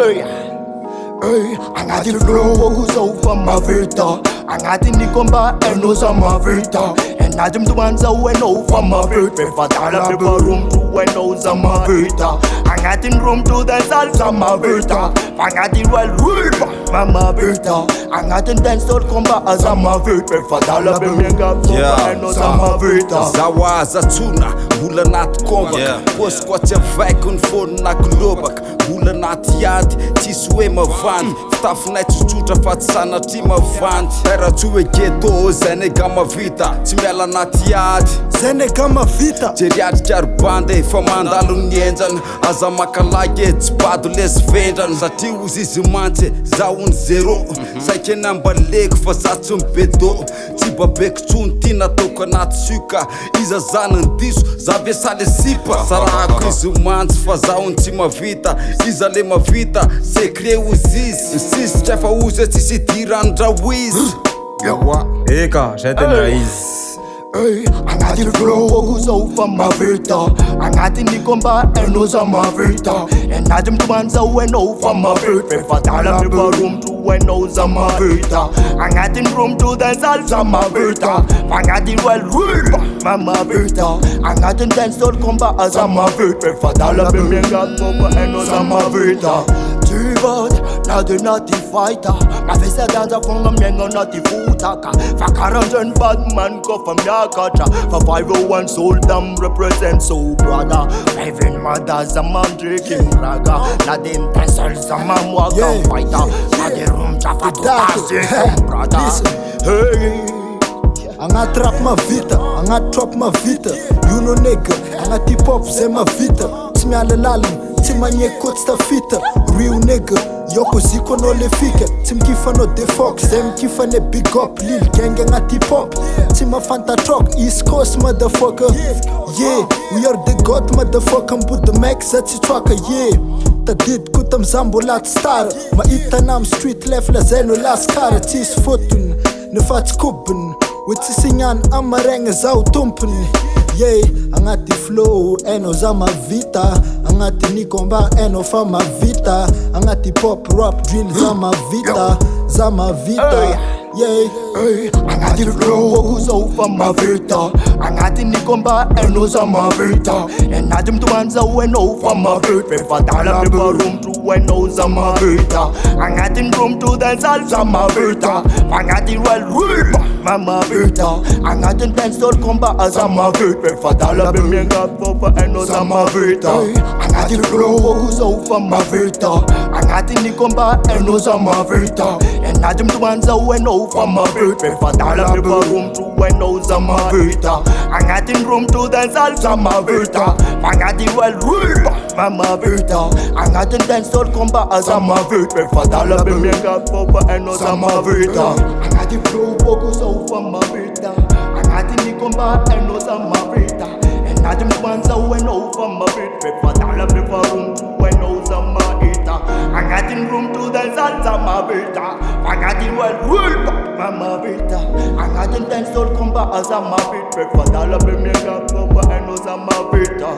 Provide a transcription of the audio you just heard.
Hey, angati flow kuzofa MAHAVITA, angati nikomba eno za MAHAVITA, enati mtuanza ueno fa MAHAVITA, befadala before room to eno za MAHAVITA, angati room to the salsa MAHAVITA, angati well rulba MAHAVITA, angati dance tot komba za MAHAVITA, befadala bemenga eno za MAHAVITA. Zawa za tuna mula nat kombak, pos kwa tia vaikon phone na globak, mula nat yad tiswe mavan, ftafnai tsutra fatsana ti mavan, era tue ghetto zenega MAHAVITA, timiala nat yad zenega MAHAVITA, jeriad karbande famandalo nienjan, aza makalage tsbado les vendran, satria uzi izy mantsy zaon zero, saike nambaleko fa zatso mibedo, tsy babeko tsony ty nataoko anaty suka, iza zanany diso zavesa le sipa, sarako izy mantsy fa zaon tsy MAHAVITA, iza le MAHAVITA secret uzi izy, sisy tsy efa ozy tsisy idirandrao izy. Eka, zay tena izy. Hey, angati flow kuzofa MAHAVITA, angati nikomba eno za MAHAVITA, enati mtuanza ueno fa MAHAVITA, befadala before room to eno za MAHAVITA, angati room to the salsa MAHAVITA, angati well rulba MAHAVITA, angati dance tot komba za MAHAVITA, befadala bemenga eno za MAHAVITA. T-Bud, now the naughty fighter. My face a dancer from a mengo naughty footaka. For quarantine bad man go from Yakacha. For 501 soul them represent so brother. Living mothers a man drinking raga. Now the intestines a man walk on fighter. Now the room chapa to pass brother. Hey, anga trap MAHAVITA, anga trap MAHAVITA. You know nigga, anga tip hop ze MAHAVITA. Tsy miala lalina, tsy magneko koa tsy tafita. Real nigga, yoko ziko no le fika. Tsy mikifa no de fox, zay mikifa ne big up. Lil gang agnaty hip hop, tsy mafantatrok. East Coast motherfucker, yeah. We are the god motherfucker, mbudy maik za tsy troaka, yeah. Tadidiko tamza mbola tsy stara, mahita nam street level zay no laskara. Tsisy fotony, nefa tsy kobiny, hoe tsisy niany amaregna zao tompony. Yeah, angati flow eno za MAHAVITA, angati nikomba eno fa MAHAVITA, angati pop rap drill za MAHAVITA, za MAHAVITA. Yeah, hey, angati flow kuzofa MAHAVITA, angati nikomba eno za MAHAVITA, enati mtuanza ueno fa MAHAVITA, befadala before room to eno za MAHAVITA, angati room to the salsa MAHAVITA, angati well rulba MAHAVITA, angati dance tot komba za MAHAVITA, befadala bemenga eno za MAHAVITA. Angati flow kuzofa MAHAVITA, angati nikomba eno za MAHAVITA, enati mtuanza ueno fa MAHAVITA, befadala before room to eno za MAHAVITA, angati room to the salsa MAHAVITA, angati well rulba MAHAVITA, angati dance tot komba za MAHAVITA, befadala bemenga eno za MAHAVITA. Angati flow kuzofa MAHAVITA, angati nikomba eno za MAHAVITA, enati mtuanza ueno fa MAHAVITA, befadala before room to eno za MAHAVITA, angati room to the salsa MAHAVITA, angati well rulba MAHAVITA, angati dance tot komba za MAHAVITA, befadala bemenga eno za MAHAVITA.